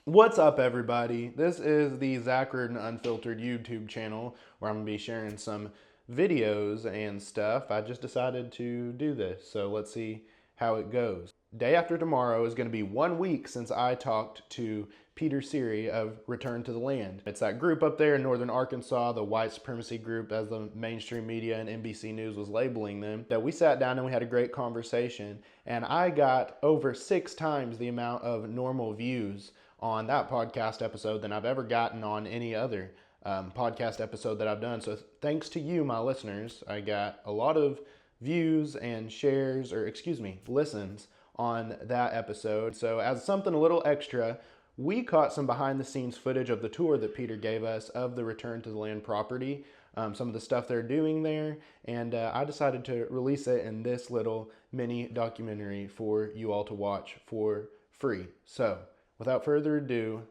What's up, everybody? This is the Zack Riordan Unfiltered YouTube channel where I'm going to be sharing some videos and stuff. I just decided to do this, so let's see how it goes. Day after tomorrow is going to be 1 week since I talked to Peter Seary of Return to the Land. It's that group up there in northern Arkansas, the white supremacy group, as the mainstream media and NBC News was labeling them, that we sat down and we had a great conversation, and I got over 6 times the amount of normal views on that podcast episode than I've ever gotten on any other podcast episode that I've done. So thanks to you, my listeners, I got a lot of views and shares, or excuse me, listens on that episode. So as something a little extra, we caught some behind the scenes footage of the tour that Peter gave us of the Return to the Land property, some of the stuff they're doing there, and I decided to release it in this little mini documentary for you all to watch for free. So without further ado,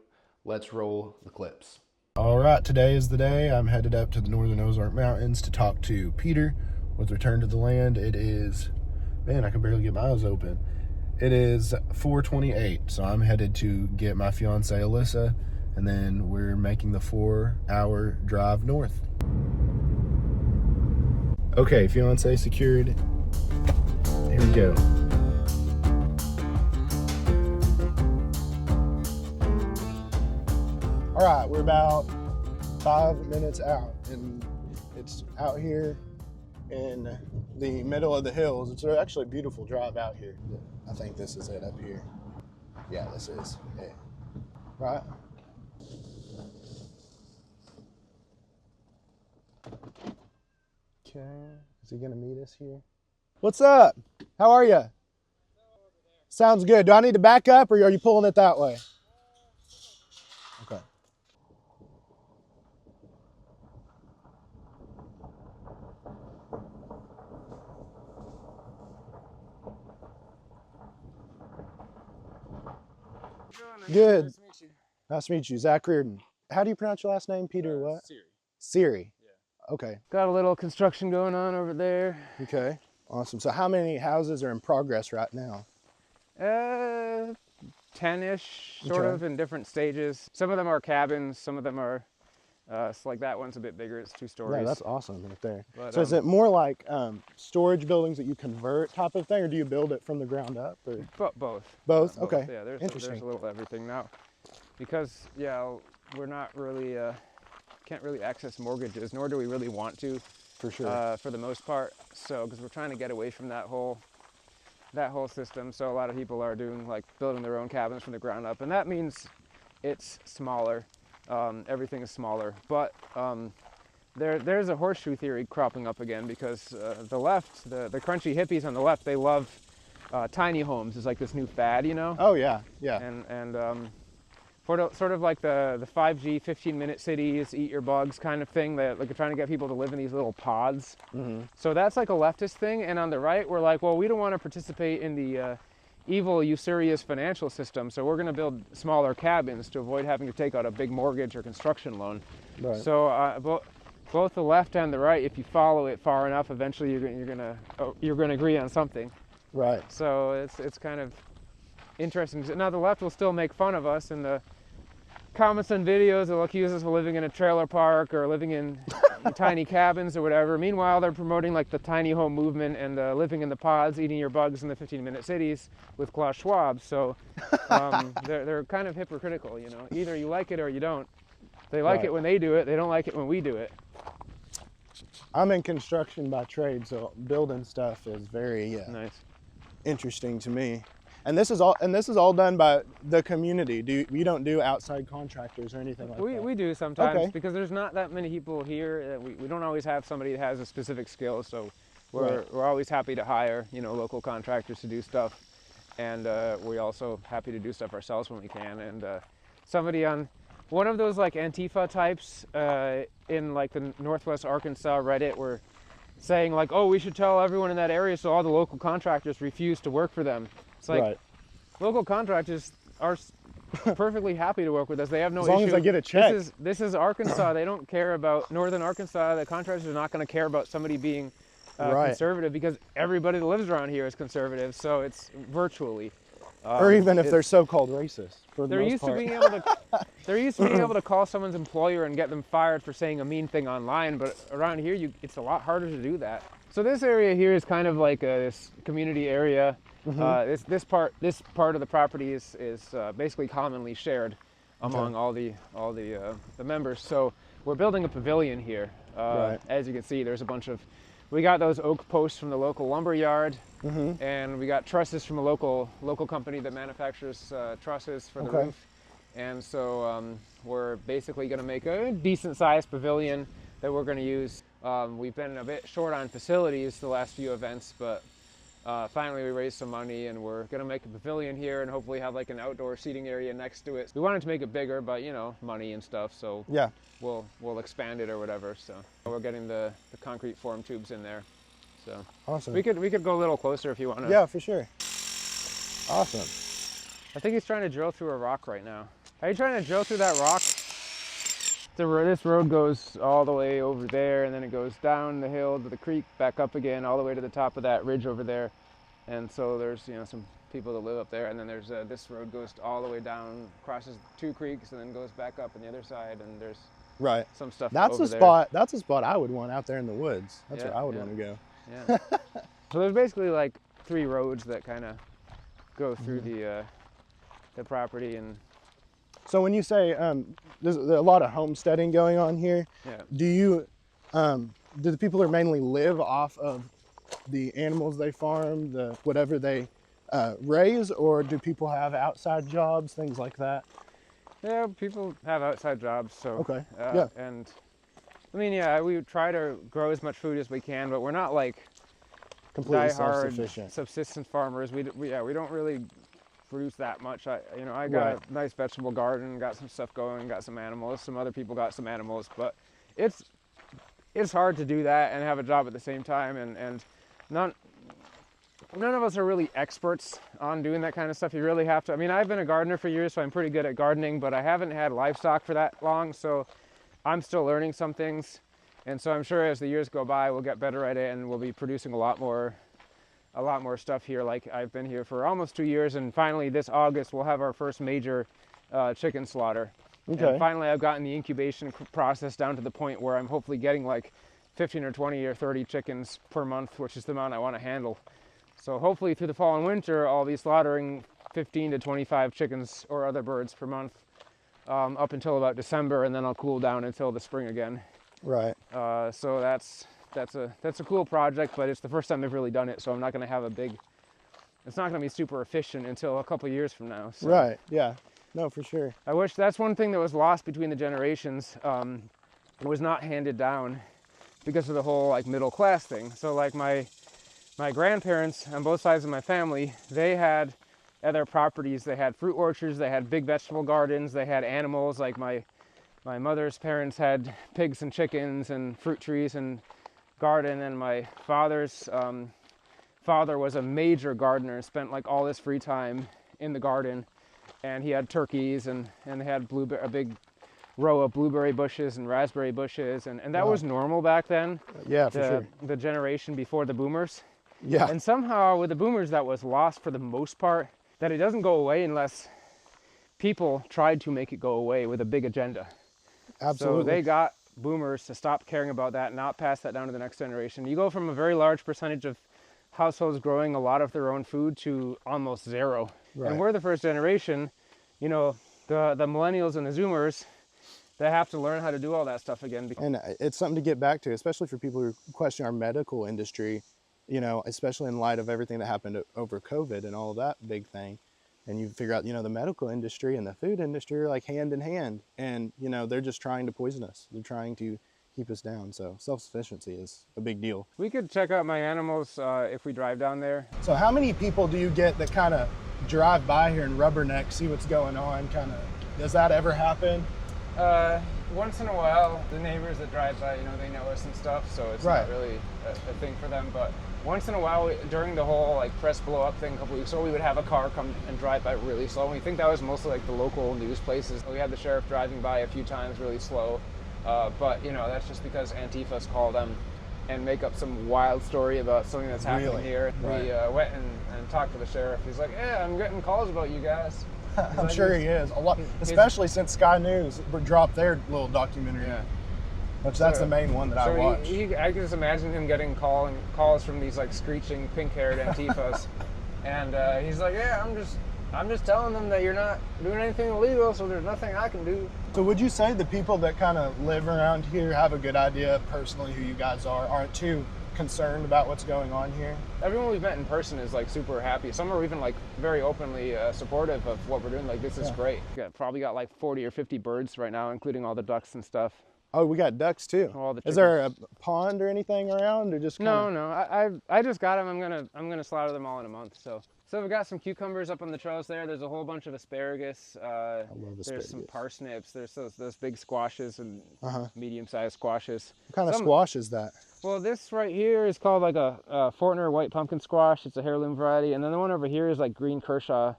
let's roll the clips. All right, today is the day. I'm headed up to the northern Ozark Mountains to talk to Peter with Return to the Land. It is, man, I can barely get my eyes open. It is 4:28, so I'm headed to get my fiance Alyssa, and then we're making the 4-hour drive north. Okay, fiance secured. Here we go. All right, we're about 5 minutes out, and it's out here in the middle of the hills. It's actually a beautiful drive out here. I think this is it up here. Yeah, this is it. Right? Okay, is he gonna meet us here? What's up? How are you? Sounds good. Do I need to back up, or are you pulling it that way? Okay. Good. Nice to meet you. Nice to meet you. Zack Riordan. How do you pronounce your last name? Peter what? Seary. Seary. Yeah. Okay. Got a little construction going on over there. Okay. Awesome. So how many houses are in progress right now? 10-ish, sort of, in different stages. Some of them are cabins. Some of them are, like that one's a bit bigger. It's 2 stories. Yeah, that's awesome right there. But, so is it more like storage buildings that you convert type of thing, or do you build it from the ground up? Or? Both. Both? Okay. Yeah, there's interesting. a little everything now. Because, yeah, we're not really, can't really access mortgages, nor do we really want to. For sure. For the most part. So, because we're trying to get away from that whole system. So a lot of people are doing, like, building their own cabins from the ground up. And that means it's smaller. Everything is smaller. But there's a horseshoe theory cropping up again, because the left, the crunchy hippies on the left, they love tiny homes. It's like this new fad, you know? Oh, yeah, yeah. And sort of like the 5G 15-minute cities, eat your bugs kind of thing, that like, they're trying to get people to live in these little pods. Mm-hmm. So that's like a leftist thing. And on the right, we're like, well, we don't want to participate in the evil, usurious financial system, so we're going to build smaller cabins to avoid having to take out a big mortgage or construction loan. Right. So both the left and the right, if you follow it far enough, eventually you're gonna agree on something. Right. So it's kind of interesting. Now the left will still make fun of us in the comments and videos. They'll accuse us of living in a trailer park or living in tiny cabins or whatever. Meanwhile, they're promoting like the tiny home movement and living in the pods, eating your bugs in the 15-minute cities with Klaus Schwab. So they're kind of hypocritical, you know. Either you like it or you don't. They like it when they do it. They don't like it when we do it. I'm in construction by trade, so building stuff is very nice, interesting to me. And this is all done by the community. You don't do outside contractors or anything like that? We do sometimes, okay. Because there's not that many people here. We don't always have somebody that has a specific skill, so we're always happy to hire, you know, local contractors to do stuff, and we're also happy to do stuff ourselves when we can. And somebody on one of those like Antifa types in like the Northwest Arkansas Reddit were saying like, oh, we should tell everyone in that area so all the local contractors refuse to work for them. It's like, local contractors are perfectly happy to work with us. They have no issue. As long as I get a check. This is Arkansas. They don't care about northern Arkansas. The contractors are not going to care about somebody being conservative, because everybody that lives around here is conservative. So it's virtually. Or even if they're so-called racist, for the They're most used part. to being able to. They're used to being able to call someone's employer and get them fired for saying a mean thing online, but around here, it's a lot harder to do that. So this area here is kind of like this community area. This part of the property is basically commonly shared among all the members. So we're building a pavilion here. Right. As you can see, there's a bunch of. We got those oak posts from the local lumber yard. And we got trusses from a local company that manufactures trusses for the roof. And so we're basically going to make a decent sized pavilion that we're going to use. We've been a bit short on facilities the last few events, but finally we raised some money and we're going to make a pavilion here and hopefully have like an outdoor seating area next to it. We wanted to make it bigger, but you know, money and stuff, so Yeah. we'll expand it or whatever. So we're getting the concrete form tubes in there. So Awesome. we could go a little closer if you want to. Yeah, for sure. Awesome. I think he's trying to drill through a rock right now. Are you trying to drill through that rock? This road goes all the way over there, and then it goes down the hill to the creek, back up again, all the way to the top of that ridge over there. And so there's some people that live up there, and then there's this road goes all the way down, crosses 2 creeks, and then goes back up on the other side, and there's Right. some stuff That's over a there. spot. That's a spot I would want out there in the woods. That's Yeah, where I would yeah. want to go. Yeah. So there's basically like 3 roads that kind of go through the property, and So when you say there's a lot of homesteading going on here, yeah. do the people who mainly live off of the animals they farm, the whatever they raise, or do people have outside jobs, things like that? Yeah, people have outside jobs, so Okay. Yeah. And I mean, yeah, we try to grow as much food as we can, but we're not like Completely die-hard self-sufficient. subsistence farmers. We don't really produce that much. I got Right. a nice vegetable garden, got some stuff going, got some animals. Some other people got some animals, but it's hard to do that and have a job at the same time, and none of us are really experts on doing that kind of stuff. You really have to. I mean, I've been a gardener for years, so I'm pretty good at gardening, but I haven't had livestock for that long, so I'm still learning some things. And so I'm sure as the years go by, we'll get better at it, and we'll be producing a lot more stuff here. Like I've been here for almost 2 years, and finally this August we'll have our first major chicken slaughter. Okay. And finally I've gotten the incubation process down to the point where I'm hopefully getting like 15 or 20 or 30 chickens per month, which is the amount I want to handle. So hopefully through the fall and winter, I'll be slaughtering 15 to 25 chickens or other birds per month up until about December, and then I'll cool down until the spring again. Right. So that's a cool project, but it's the first time I've really done it, so I'm not going to have it's not going to be super efficient until a couple of years from now. So. Right. Yeah. No, for sure. I wish that's one thing that was lost between the generations. It was not handed down because of the whole like middle class thing. So like my grandparents on both sides of my family, they had at their properties, they had fruit orchards, they had big vegetable gardens, they had animals. Like my mother's parents had pigs and chickens and fruit trees and garden, and my father's father was a major gardener, spent like all his free time in the garden, and he had turkeys and they had a big row of blueberry bushes and raspberry bushes, and that Wow. was normal back then. Yeah, for sure. The generation before the boomers. Yeah. And somehow with the boomers that was lost for the most part, that it doesn't go away unless people tried to make it go away with a big agenda. Absolutely. So they got boomers to stop caring about that, not pass that down to the next generation. You go from a very large percentage of households growing a lot of their own food to almost zero. Right. And we're the first generation, the millennials and the zoomers, they have to learn how to do all that stuff again. And it's something to get back to, especially for people who question our medical industry, especially in light of everything that happened over COVID and all of that big thing. And you figure out, the medical industry and the food industry are like hand in hand. And, they're just trying to poison us. They're trying to keep us down. So self-sufficiency is a big deal. We could check out my animals if we drive down there. So how many people do you get that kind of drive by here and rubberneck, see what's going on? Does that ever happen? Once in a while, the neighbors that drive by, they know us and stuff, so it's Right. not really a thing for them. But once in a while, during the whole press blow up thing a couple weeks ago, we would have a car come and drive by really slow. And we think that was mostly the local news places. We had the sheriff driving by a few times really slow, but that's just because Antifa's call them and make up some wild story about something that's happening Really? here. Right. We went and talked to the sheriff. He's like, yeah, I'm getting calls about you guys. I'm sure he is. A lot, especially since Sky News dropped their little documentary. Yeah. Which that's the main one that I watched. I can just imagine him getting calls from these like screeching pink-haired Antifas, and he's like, "Yeah, I'm just telling them that you're not doing anything illegal, so there's nothing I can do." So would you say the people that kind of live around here have a good idea personally who you guys are, aren't too concerned about what's going on here? Everyone we've met in person is like super happy. Some are even like very openly supportive of what we're doing. Like, this is great. Probably got like 40 or 50 birds right now, including all the ducks and stuff. Oh, we got ducks too. All the Is there a pond or anything around, or just kinda... No. I just got them. I'm gonna slaughter them all in a month. So we've got some cucumbers up on the trails there. There's a whole bunch of asparagus. I love asparagus. There's some parsnips. There's those big squashes and medium-sized squashes. What kind of squash is that? Well, this right here is called like a Fortner white pumpkin squash. It's a heirloom variety, and then the one over here is like green Kershaw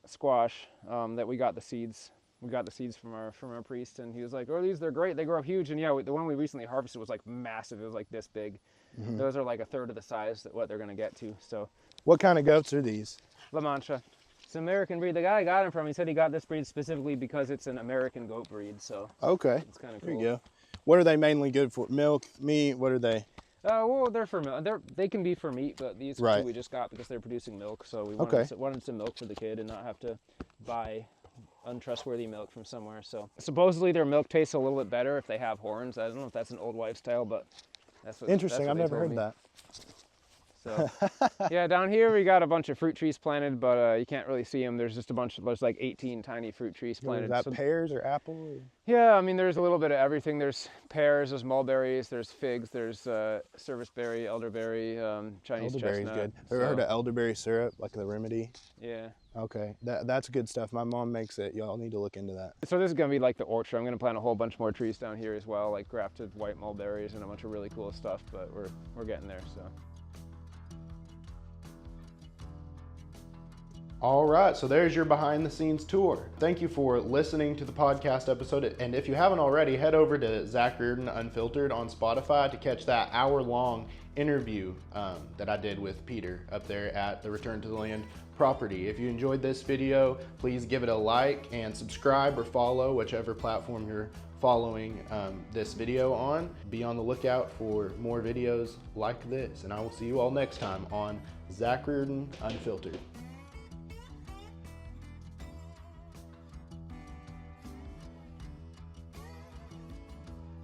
squash that we got the seeds. We got the seeds from our priest, and he was like, "Oh, they're great. They grow up huge." And yeah, the one we recently harvested was like massive. It was like this big. Those are like a third of the size that what they're gonna get to. So, what kind of goats are these? La Mancha. It's an American breed. The guy I got him from, he said he got this breed specifically because it's an American goat breed. So okay, it's kind of cool. There you go. What are they mainly good for? Milk, meat? What are they? Well, they're for milk. They can be for meat, but these two we just got because they're producing milk. So we wanted some milk for the kid and not have to buy untrustworthy milk from somewhere. So supposedly their milk tastes a little bit better if they have horns. I don't know if that's an old wives' tale, but that's what interesting. I've never heard that. So yeah, down here we got a bunch of fruit trees planted, but you can't really see them. There's just there's like 18 tiny fruit trees planted. Is that pears or apple? Or? Yeah, I mean, there's a little bit of everything. There's pears, there's mulberries, there's figs, there's serviceberry, elderberry, Chinese elderberry's chestnut. Good. Have you ever heard of elderberry syrup, like the remedy? Yeah. Okay, that's good stuff. My mom makes it. Y'all need to look into that. So this is gonna be like the orchard. I'm gonna plant a whole bunch more trees down here as well, like grafted white mulberries and a bunch of really cool stuff. But we're getting there. So. All right, so there's your behind the scenes tour. Thank you for listening to the podcast episode. And if you haven't already, head over to Zack Riordan Unfiltered on Spotify to catch that hour-long interview that I did with Peter up there at the Return to the Land property. If you enjoyed this video, please give it a like and subscribe or follow whichever platform you're following this video on. Be on the lookout for more videos like this, and I will see you all next time on Zack Riordan Unfiltered.